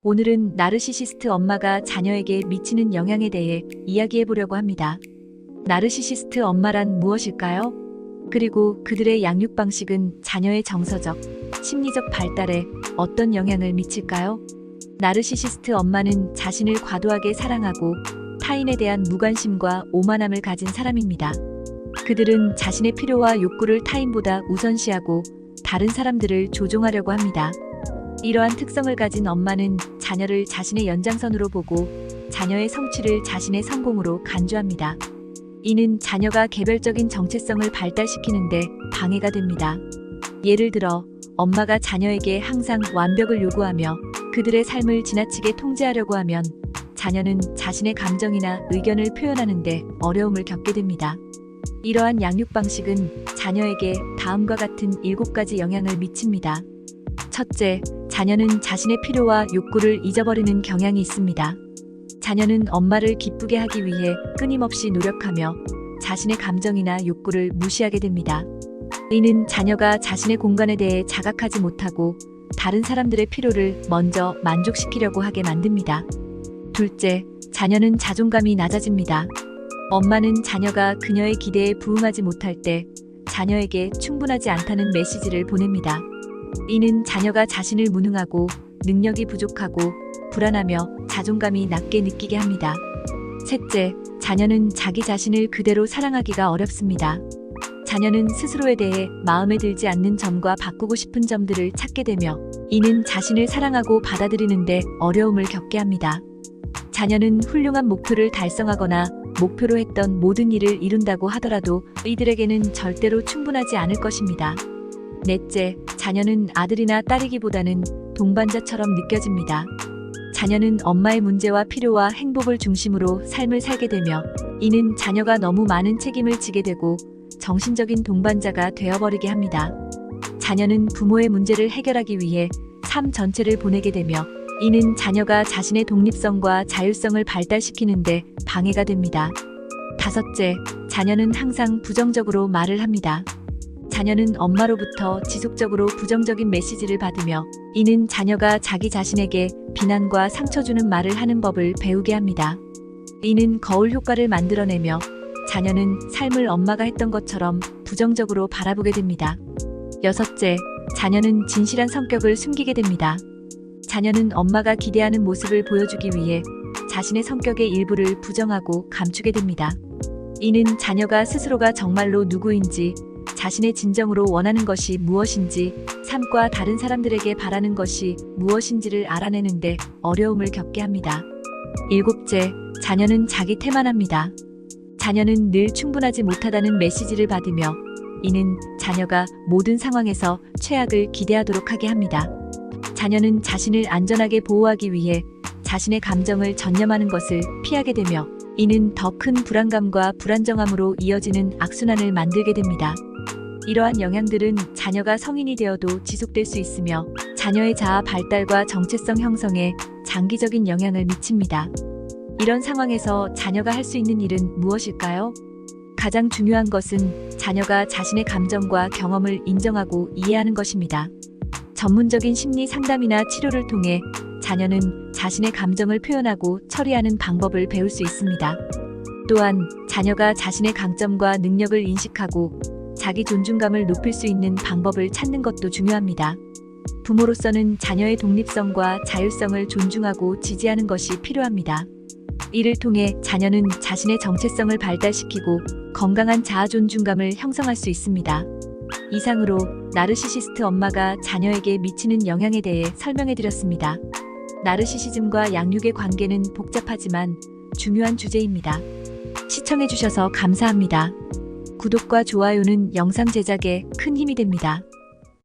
오늘은 나르시시스트 엄마가 자녀에게 미치는 영향에 대해 이야기해 보려고 합니다. 나르시시스트 엄마란 무엇일까요? 그리고 그들의 양육 방식은 자녀의 정서적, 심리적 발달에 어떤 영향을 미칠까요? 나르시시스트 엄마는 자신을 과도하게 사랑하고 타인에 대한 무관심과 오만함을 가진 사람입니다. 그들은 자신의 필요와 욕구를 타인보다 우선시하고 다른 사람들을 조종하려고 합니다. 이러한 특성을 가진 엄마는 자녀를 자신의 연장선으로 보고 자녀의 성취를 자신의 성공으로 간주합니다. 이는 자녀가 개별적인 정체성을 발달시키는데 방해가 됩니다. 예를 들어 엄마가 자녀에게 항상 완벽을 요구하며 그들의 삶을 지나치게 통제하려고 하면 자녀는 자신의 감정이나 의견을 표현하는데 어려움을 겪게 됩니다. 이러한 양육 방식은 자녀에게 다음과 같은 7가지 영향을 미칩니다. 첫째, 자녀는 자신의 필요와 욕구를 잊어버리는 경향이 있습니다. 자녀는 엄마를 기쁘게 하기 위해 끊임없이 노력하며 자신의 감정이나 욕구를 무시하게 됩니다. 이는 자녀가 자신의 공간에 대해 자각하지 못하고 다른 사람들의 필요를 먼저 만족시키려고 하게 만듭니다. 둘째, 자녀는 자존감이 낮아집니다. 엄마는 자녀가 그녀의 기대에 부응하지 못할 때 자녀에게 충분하지 않다는 메시지를 보냅니다. 이는 자녀가 자신을 무능하고 능력이 부족하고 불안하며 자존감이 낮게 느끼게 합니다. 셋째, 자녀는 자기 자신을 그대로 사랑하기가 어렵습니다. 자녀는 스스로에 대해 마음에 들지 않는 점과 바꾸고 싶은 점들을 찾게 되며 이는 자신을 사랑하고 받아들이는데 어려움을 겪게 합니다. 자녀는 훌륭한 목표를 달성하거나 목표로 했던 모든 일을 이룬다고 하더라도 이들에게는 절대로 충분하지 않을 것입니다. 넷째, 자녀는 아들이나 딸이기보다는 동반자처럼 느껴집니다. 자녀는 엄마의 문제와 필요와 행복을 중심으로 삶을 살게 되며 이는 자녀가 너무 많은 책임을 지게 되고 정신적인 동반자가 되어버리게 합니다. 자녀는 부모의 문제를 해결하기 위해 삶 전체를 보내게 되며 이는 자녀가 자신의 독립성과 자율성을 발달시키는데 방해가 됩니다. 다섯째, 자녀는 항상 부정적으로 말을 합니다. 자녀는 엄마로부터 지속적으로 부정적인 메시지를 받으며 이는 자녀가 자기 자신에게 비난과 상처 주는 말을 하는 법을 배우게 합니다. 이는 거울 효과를 만들어내며 자녀는 삶을 엄마가 했던 것처럼 부정적으로 바라보게 됩니다. 여섯째, 자녀는 진실한 성격을 숨기게 됩니다. 자녀는 엄마가 기대하는 모습을 보여주기 위해 자신의 성격의 일부를 부정하고 감추게 됩니다. 이는 자녀가 스스로가 정말로 누구인지, 자신의 진정으로 원하는 것이 무엇인지, 삶과 다른 사람들에게 바라는 것이 무엇인지를 알아내는데 어려움을 겪게 합니다. 일곱째, 자녀는 자기 태만합니다. 자녀는 늘 충분하지 못하다는 메시지를 받으며 이는 자녀가 모든 상황에서 최악을 기대하도록 하게 합니다. 자녀는 자신을 안전하게 보호하기 위해 자신의 감정을 전념하는 것을 피하게 되며 이는 더 큰 불안감과 불안정함으로 이어지는 악순환을 만들게 됩니다. 이러한 영향들은 자녀가 성인이 되어도 지속될 수 있으며 자녀의 자아 발달과 정체성 형성에 장기적인 영향을 미칩니다. 이런 상황에서 자녀가 할 수 있는 일은 무엇일까요? 가장 중요한 것은 자녀가 자신의 감정과 경험을 인정하고 이해하는 것입니다. 전문적인 심리 상담이나 치료를 통해 자녀는 자신의 감정을 표현하고 처리하는 방법을 배울 수 있습니다. 또한 자녀가 자신의 강점과 능력을 인식하고 자기 존중감을 높일 수 있는 방법을 찾는 것도 중요합니다. 부모로서는 자녀의 독립성과 자율성을 존중하고 지지하는 것이 필요합니다. 이를 통해 자녀는 자신의 정체성을 발달시키고 건강한 자아 존중감을 형성할 수 있습니다. 이상으로 나르시시스트 엄마가 자녀에게 미치는 영향에 대해 설명해드렸습니다. 나르시시즘과 양육의 관계는 복잡하지만 중요한 주제입니다. 시청해주셔서 감사합니다. 구독과 좋아요는 영상 제작에 큰 힘이 됩니다.